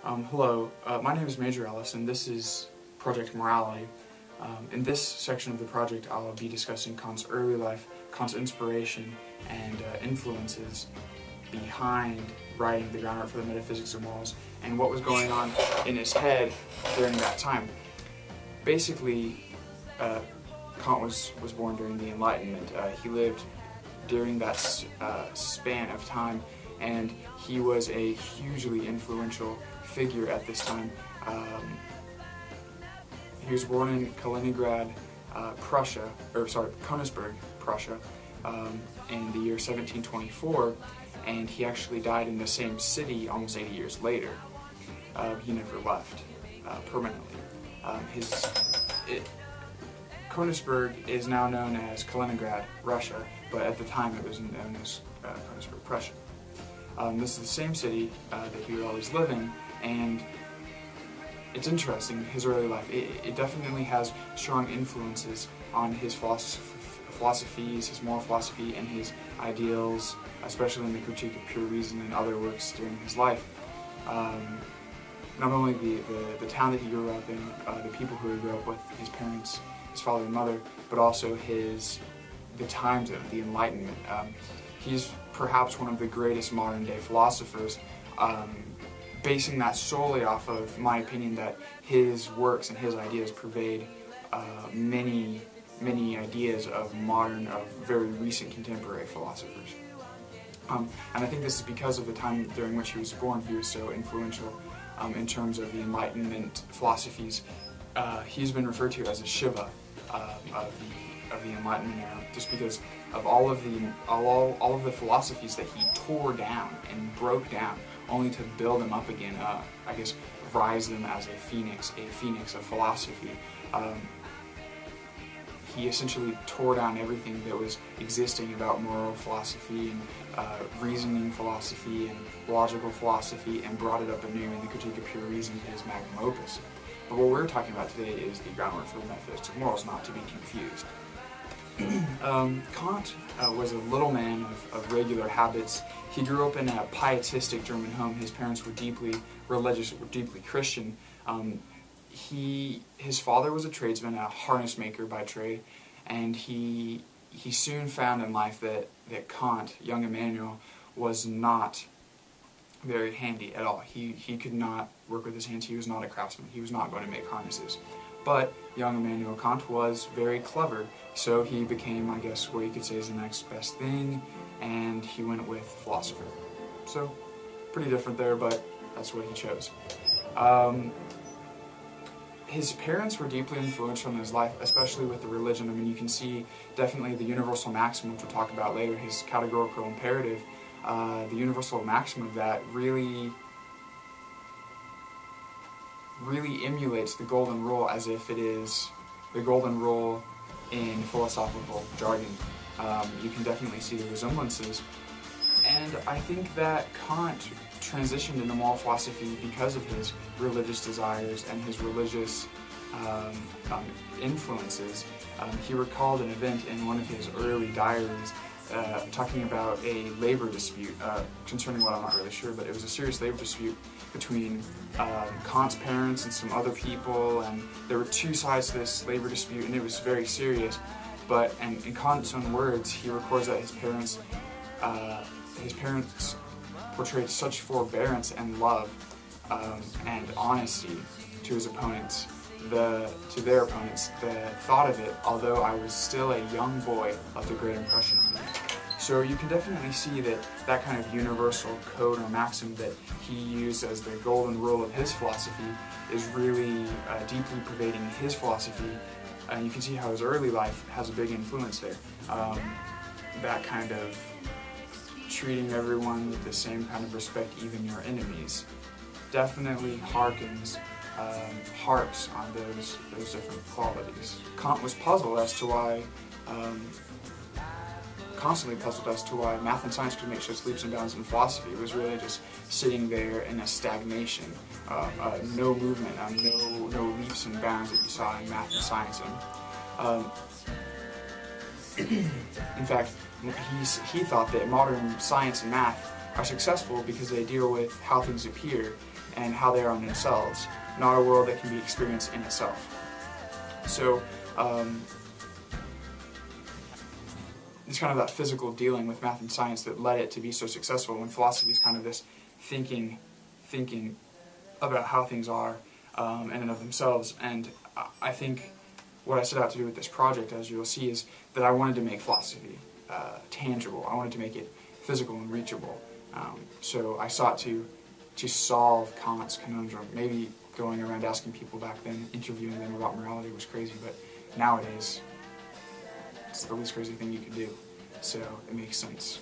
Hello, my name is Major Ellis, and this is Project Morality. In this section of the project, I'll be discussing Kant's early life, Kant's inspiration, and influences behind writing the groundwork for the metaphysics of morals, and what was going on in his head during that time. Basically, Kant was born during the Enlightenment. He lived during that span of time, and he was a hugely influential figure at this time. He was born in Königsberg, Prussia, in the year 1724, and he actually died in the same city almost 80 years later. He never left permanently. Königsberg is now known as Kaliningrad, Russia, but at the time it was known as Königsberg, Prussia. This is the same city that he was always living, and it's interesting, his early life. It definitely has strong influences on his philosophies, his moral philosophy, and his ideals, especially in the Critique of Pure Reason and other works during his life. Not only the town that he grew up in, the people who he grew up with, his parents, his father and mother, but also the times of the Enlightenment. He's perhaps one of the greatest modern-day philosophers, basing that solely off of my opinion that his works and his ideas pervade many ideas of very recent contemporary philosophers. And I think this is because of the time during which he was born. He was so influential in terms of the Enlightenment philosophies. He's been referred to as a Shiva of the Enlightenment era, just because of all of the philosophies that he tore down and broke down, only to build them up again. I guess rise them as a phoenix of philosophy. He essentially tore down everything that was existing about moral philosophy and reasoning philosophy and logical philosophy, and brought it up anew in the Critique of Pure Reason, his magnum opus. But what we're talking about today is the groundwork for the metaphysics of morals, not to be confused. Kant was a little man of regular habits. He grew up in a pietistic German home. His parents were deeply religious, were deeply Christian. His father was a tradesman, a harness maker by trade, and he soon found in life that Kant, young Immanuel, was not very handy at all. He could not work with his hands. He was not a craftsman. He was not going to make harnesses. But young Immanuel Kant was very clever, so he became, I guess, what you could say is the next best thing, and he went with philosopher. So, pretty different there, but that's what he chose. His parents were deeply influential in his life, especially with the religion. I mean, you can see definitely the universal maxim, which we'll talk about later, his categorical imperative. The universal maxim of that really emulates the golden rule, as if it is the golden rule in philosophical jargon. You can definitely see the resemblances, and I think that Kant transitioned into moral philosophy because of his religious desires and his religious influences. He recalled an event in one of his early diaries talking about a labor dispute concerning what I'm not really sure, but it was a serious labor dispute between Kant's parents and some other people, and there were two sides to this labor dispute, and it was very serious. But and in Kant's own words, he records that his parents portrayed such forbearance and love and honesty to his opponents, to their opponents. The thought of it, although I was still a young boy, left a great impression on me. So you can definitely see that kind of universal code or maxim that he used as the golden rule of his philosophy is really deeply pervading his philosophy, and you can see how his early life has a big influence there. That kind of treating everyone with the same kind of respect, even your enemies, definitely harps on those different qualities. Kant was puzzled as to why, constantly puzzled as to why math and science could make such leaps and bounds in philosophy. It was really just sitting there in a stagnation, no movement, no leaps and bounds that you saw in math and science. In fact, he thought that modern science and math are successful because they deal with how things appear, and how they are in themselves, not a world that can be experienced in itself. So it's kind of that physical dealing with math and science that led it to be so successful, when philosophy is kind of this thinking about how things are in and of themselves. And I think what I set out to do with this project, as you'll see, is that I wanted to make philosophy tangible. I wanted to make it physical and reachable. So I sought to solve Kant's conundrum. Maybe going around asking people back then, interviewing them about morality was crazy, but nowadays it's the least crazy thing you could do. So it makes sense.